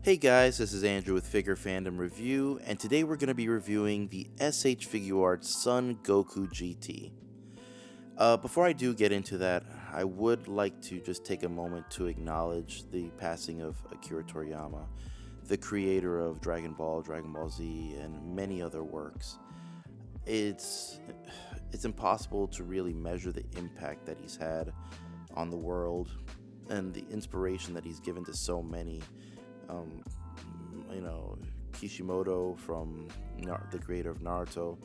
Hey guys, this is Andrew with Figure Fandom Review, and today we're going to be reviewing the SH Figuarts Son Goku GT. Before I do get into that, I would like to just take a moment to acknowledge the passing of Akira Toriyama, the creator of Dragon Ball, Dragon Ball Z, and many other works. It's it's impossible to really measure the impact that he's had on the world and the inspiration that he's given to so many. Um, Kishimoto from the creator of Naruto,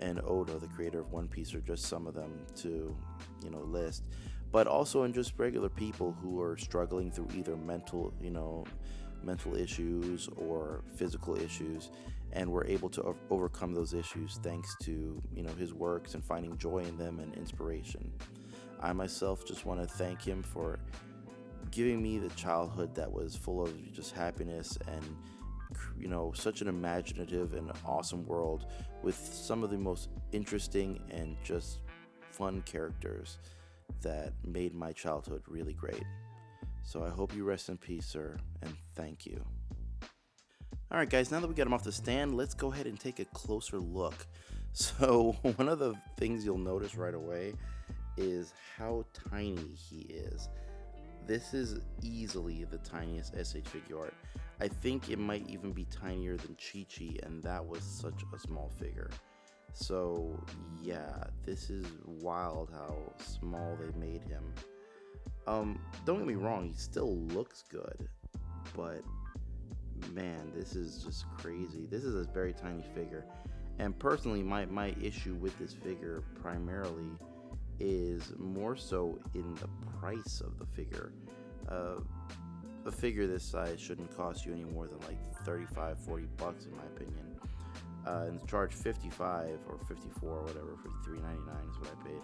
and Oda, the creator of One Piece, are just some of them to, list. But also in just regular people who are struggling through either mental issues or physical issues, and were able to overcome those issues thanks to his works and finding joy in them and inspiration. I myself just want to thank him for giving me the childhood that was full of just happiness and such an imaginative and awesome world with some of the most interesting and just fun characters that made my childhood really great. So I hope you rest in peace, sir, and thank you. Alright guys, now that we got him off the stand, let's go ahead and take a closer look. So one of the things you'll notice right away is how tiny he is. This is easily the tiniest SH figure art. I think it might even be tinier than Chi-Chi, and that was such a small figure. So yeah, this is wild how small they made him. Don't get me wrong, he still looks good, but man, this is just crazy. This is a very tiny figure. And personally, my issue with this figure primarily is more so in the price of the figure. A figure this size shouldn't cost you any more than like 35, 40 bucks in my opinion. And charge 55 or 54 or whatever, 53.99 is what I paid.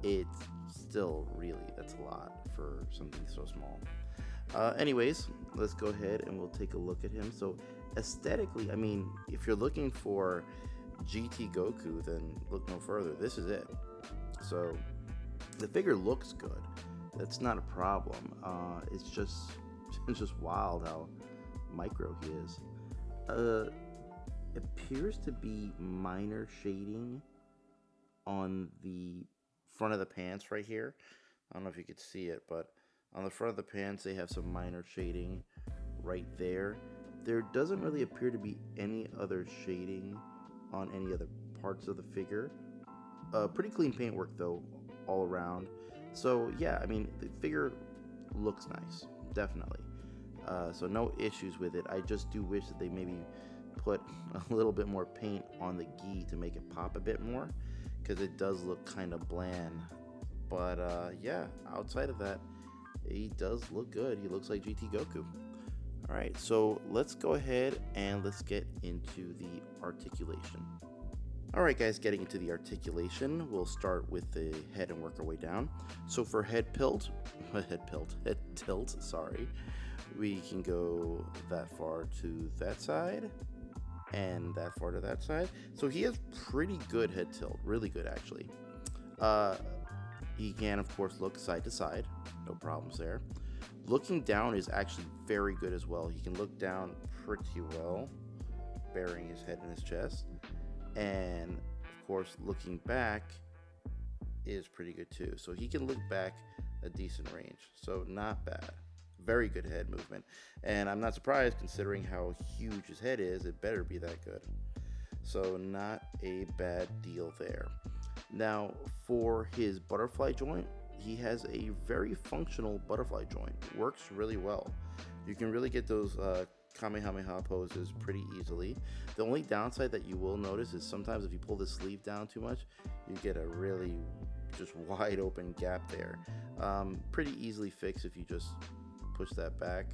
It's still really, that's a lot for something so small. Anyways, let's go ahead and we'll take a look at him. So aesthetically, I mean, if you're looking for GT Goku, then look no further. This is it. So the figure looks good. That's not a problem. It's just wild how micro he is. Appears to be minor shading on the front of the pants right here. I don't know if you could see it, but on the front of the pants they have some minor shading right there. There doesn't really appear to be any other shading on any other parts of the figure. Pretty clean paintwork though, all around. So yeah, I mean, the figure looks nice, definitely. So no issues with it. I just do wish that they maybe put a little bit more paint on the gi to make it pop a bit more, because it does look kind of bland. But yeah, outside of that, he does look good. He looks like GT Goku. All right, so let's go ahead and let's get into the articulation. Alright guys, getting into the articulation, we'll start with the head and work our way down. So for head tilt, sorry, we can go that far to that side, and that far to that side. So he has pretty good head tilt, really good actually. He can of course look side to side, no problems there. Looking down is actually very good as well. He can look down pretty well, burying his head in his chest. And of course, looking back is pretty good too. So he can look back a decent range. So not bad. Very good head movement. And I'm not surprised considering how huge his head is. It better be that good. So not a bad deal there. Now for his butterfly joint, he has a very functional butterfly joint. Works really well. You can really get those Kamehameha poses pretty easily. The only downside that you will notice is sometimes if you pull the sleeve down too much, you get a really just wide open gap there. Pretty easily fixed if you just push that back.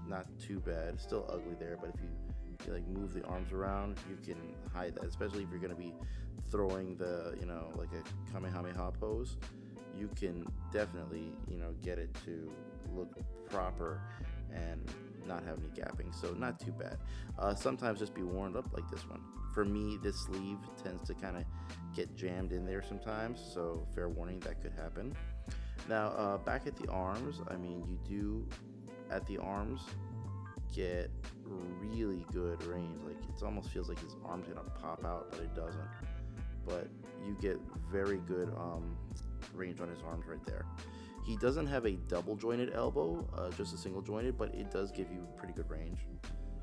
Not too bad. Still ugly there, but if you like move the arms around, you can hide that. Especially if you're going to be throwing the like a Kamehameha pose, you can definitely get it to look proper and not have any gapping, so not too bad. Sometimes just be warmed up like this one. For me, this sleeve tends to kind of get jammed in there sometimes, so fair warning, that could happen. Now back at the arms, I mean, you do at the arms get really good range. Like, it almost feels like his arm's gonna pop out, but it doesn't. But you get very good range on his arms right there. He doesn't have a double jointed elbow, just a single jointed, but it does give you pretty good range,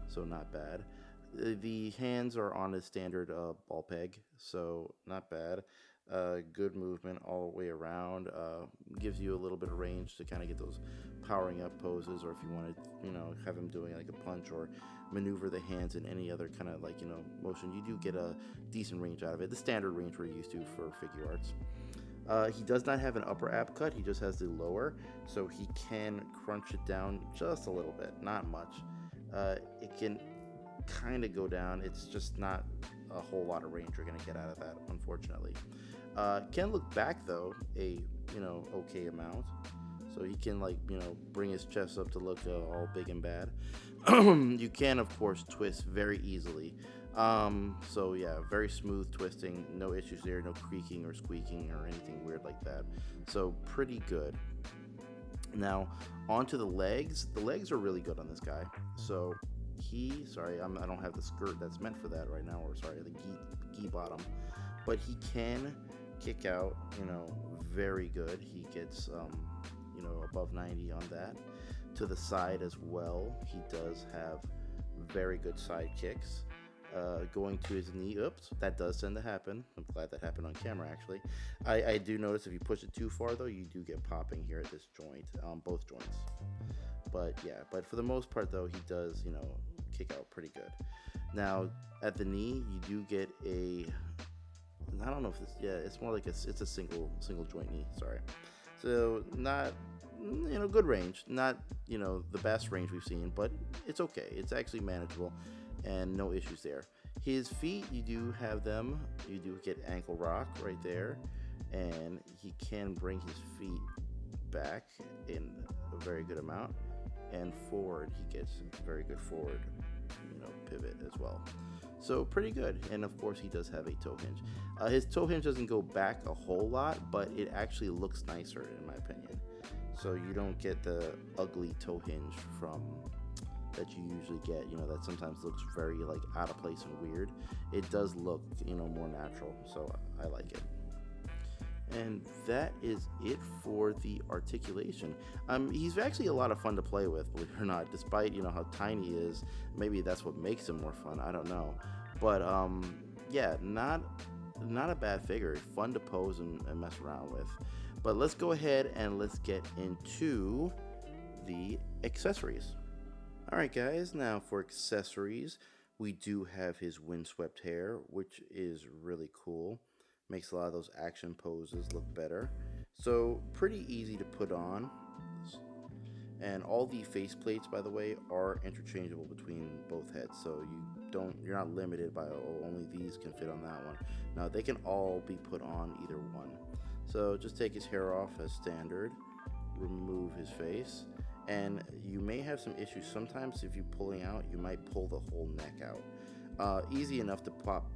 so not bad. The hands are on a standard ball peg, so not bad. Good movement all the way around. Gives you a little bit of range to kind of get those powering up poses, or if you want to, have him doing like a punch or maneuver the hands in any other kind of like, motion, you do get a decent range out of it. The standard range we're used to for Figuarts. He does not have an upper ab cut, he just has the lower, so he can crunch it down just a little bit, not much. It can kind of go down, it's just not a whole lot of range you're going to get out of that, unfortunately. Can look back though, okay amount. So he can bring his chest up to look all big and bad. You can of course twist very easily. So yeah, very smooth twisting, no issues there, no creaking or squeaking or anything weird like that. So pretty good. Now onto the legs. The legs are really good on this guy. So I don't have the skirt that's meant for that right now, or the gi bottom, but he can kick out, very good. He gets, above 90 on that. To the side as well, he does have very good side kicks. Going to his knee, oops, that does tend to happen. I'm glad that happened on camera, actually. I do notice if you push it too far, though, you do get popping here at this joint, both joints. But yeah, for the most part, though, he does, kick out pretty good. Now, at the knee, you do get I don't know if it's more like it's a single joint knee, sorry. So not, good range, not, the best range we've seen, but it's okay. It's actually manageable and no issues there. His feet, you do get ankle rock right there, and he can bring his feet back in a very good amount, and forward, he gets a very good forward, pivot as well. So pretty good. And of course he does have a toe hinge. His toe hinge doesn't go back a whole lot, but it actually looks nicer in my opinion. So you don't get the ugly toe hinge that you usually get, that sometimes looks very out of place and weird. It does look, more natural, so I like it. And that is it for the articulation. He's actually a lot of fun to play with, believe it or not, despite, how tiny he is. Maybe that's what makes him more fun, I don't know. But, yeah, not a bad figure. Fun to pose and mess around with. But let's go ahead and let's get into the accessories. Alright guys, now for accessories, we do have his windswept hair, which is really cool. Makes a lot of those action poses look better. So pretty easy to put on. And all the face plates, by the way, are interchangeable between both heads. So you're not limited by, only these can fit on that one. Now they can all be put on either one. So just take his hair off as standard, remove his face, and you may have some issues. Sometimes if you're pulling out, you might pull the whole neck out. Easy enough to pop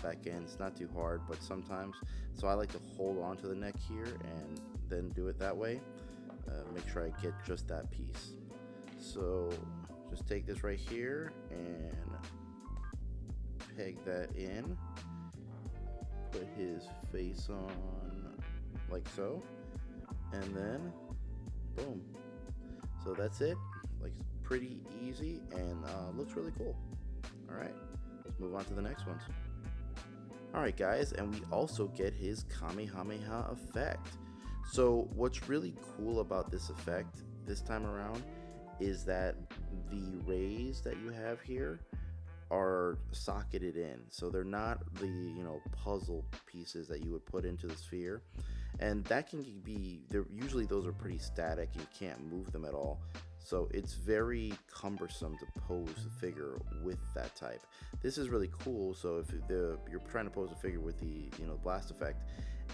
back in. It's not too hard, but sometimes, so I like to hold on to the neck here and then do it that way. Make sure I get just that piece. So just take this right here and peg that in. Put his face on like so, and then boom. So that's it. Pretty easy and looks really cool. All right. Let's move on to the next ones. Alright guys, and we also get his Kamehameha effect. So what's really cool about this effect this time around is that the rays that you have here are socketed in. So they're not the, puzzle pieces that you would put into the sphere. And that can be, usually those are pretty static, you can't move them at all. So it's very cumbersome to pose the figure with that type. This is really cool. So if you're trying to pose a figure with the blast effect,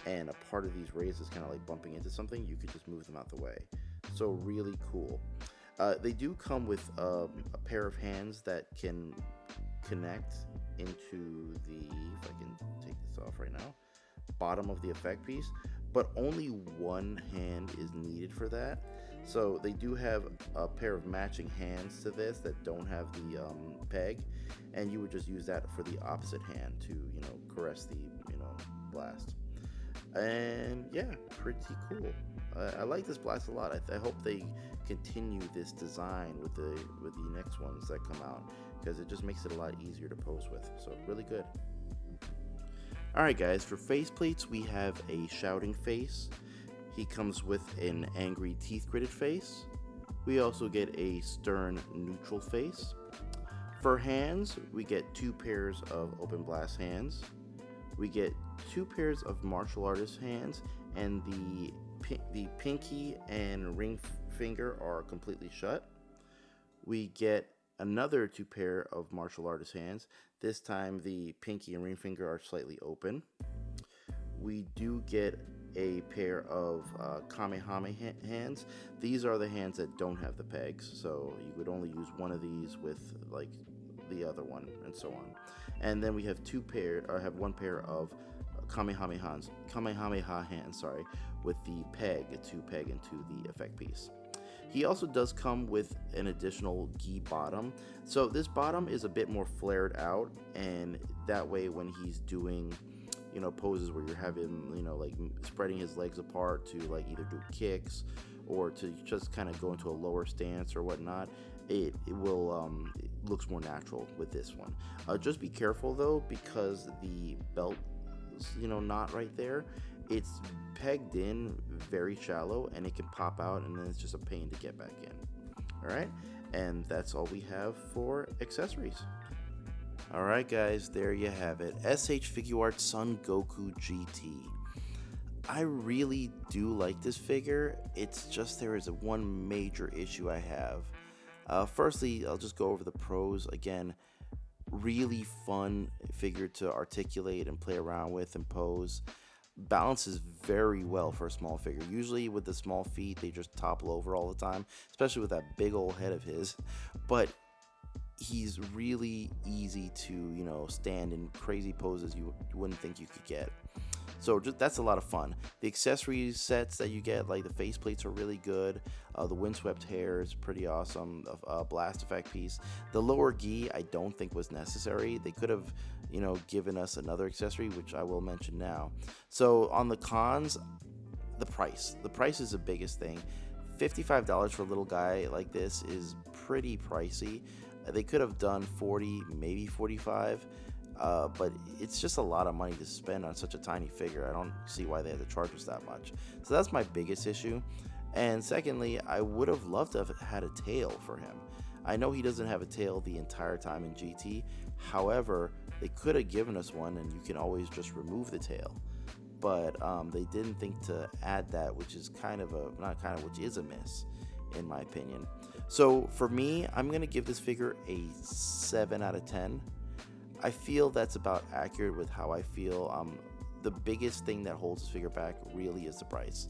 and a part of these rays is kind of bumping into something, you could just move them out the way. So really cool. They do come with a pair of hands that can connect into the, if I can take this off right now, bottom of the effect piece, but only one hand is needed for that. So they do have a pair of matching hands to this that don't have the peg, and you would just use that for the opposite hand to, caress the, blast. And yeah, pretty cool. I like this blast a lot. I hope they continue this design with the next ones that come out, because it just makes it a lot easier to pose with. So really good. Alright guys, for faceplates we have a shouting face. He comes with an angry teeth gritted face. We also get a stern neutral face. For hands, we get 2 pairs of open blast hands. We get 2 pairs of martial artist hands, and the pinky and ring finger are completely shut. We get another 2 pair of martial artist hands. This time the pinky and ring finger are slightly open. We do get a pair of Kamehameha hands. These are the hands that don't have the pegs, so you would only use one of these with like the other one, and so on. And then we have 1 pair of Kamehameha hands, with the peg to peg into the effect piece. He also does come with an additional gi bottom. So this bottom is a bit more flared out, and that way when he's doing poses where you're having like spreading his legs apart to like either do kicks or to just kind of go into a lower stance or whatnot, it looks more natural with this one. Just be careful though, because the belt knot right there, it's pegged in very shallow and it can pop out, and then it's just a pain to get back in. All right, and that's all we have for accessories. Alright guys, there you have it. SH Figuarts Son Goku GT. I really do like this figure. It's just there is one major issue I have. Firstly, I'll just go over the pros. Again, really fun figure to articulate and play around with and pose. Balances very well for a small figure. Usually with the small feet, they just topple over all the time, especially with that big old head of his. But he's really easy to stand in crazy poses you wouldn't think you could get. So that's a lot of fun. The accessory sets that you get, like the faceplates, are really good. The windswept hair is pretty awesome. Blast effect piece. The lower gi I don't think was necessary. They could have given us another accessory, which I will mention now. So on the cons, the price is the biggest thing. $55 for a little guy like this is pretty pricey. They could have done 40, maybe 45, but it's just a lot of money to spend on such a tiny figure. I don't see why they had to charge us that much. So that's my biggest issue. And secondly, I would have loved to have had a tail for him. I know he doesn't have a tail the entire time in GT. However, they could have given us one, and you can always just remove the tail. But they didn't think to add that, which is which is a miss, in my opinion. So for me, I'm going to give this figure a 7 out of 10. I feel that's about accurate with how I feel. The biggest thing that holds this figure back really is the price.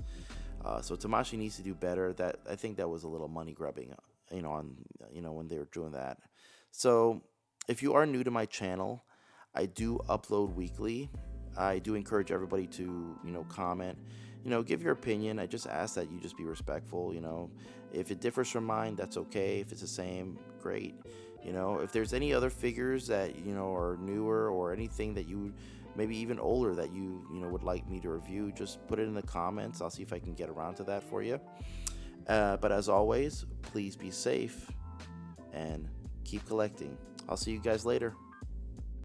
So Tamashii needs to do better. I think that was a little money grubbing, when they were doing that. So if you are new to my channel, I do upload weekly. I do encourage everybody to, comment, give your opinion. I just ask that you just be respectful. If it differs from mine, that's okay. If it's the same, great. If there's any other figures that, are newer, or anything that you, maybe even older, that you would like me to review, just put it in the comments. I'll see if I can get around to that for you. But as always, please be safe and keep collecting. I'll see you guys later.